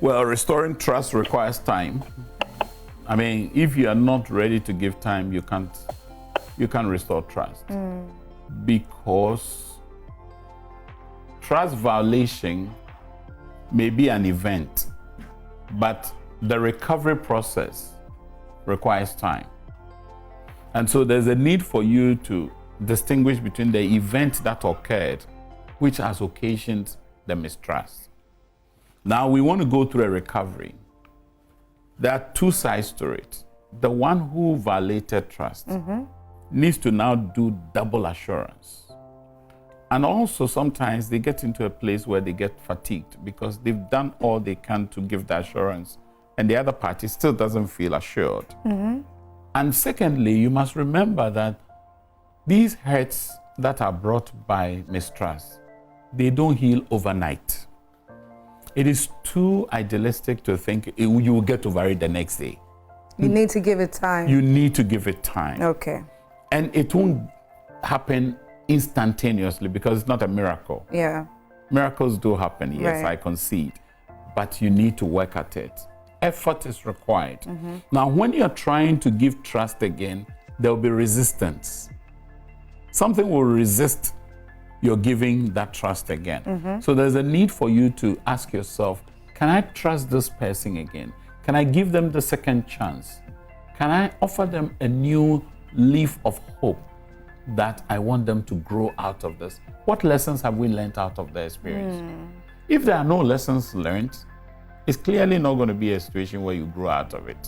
Well, restoring trust requires time. I mean, if you are not ready to give time, you can't restore trust. Because trust violation may be an event, but the recovery process requires time. And so there's a need for you to distinguish between the event that occurred, which has occasioned the mistrust. Now we want to go through a recovery. There are two sides to it. The one who violated trust needs to now do double assurance. And also sometimes they get into a place where they get fatigued because they've done all they can to give the assurance and the other party still doesn't feel assured. And secondly, you must remember that these hurts that are brought by mistrust, they don't heal overnight. It is too idealistic to think you will get over it the next day. You need to give it time. You need to give it time. Okay. And it won't happen instantaneously because it's not a miracle. Yeah. Miracles do happen, yes, Right. I concede. But you need to work at it. Effort is required. Now, when you're trying to give trust again, there will be resistance. Something will resist your giving that trust again. So there's a need for you to ask yourself, can I trust this person again? Can I give them the second chance? Can I offer them a new leaf of hope that I want them to grow out of this? What lessons have we learned out of the experience? If there are no lessons learned, it's clearly not going to be a situation where you grow out of it.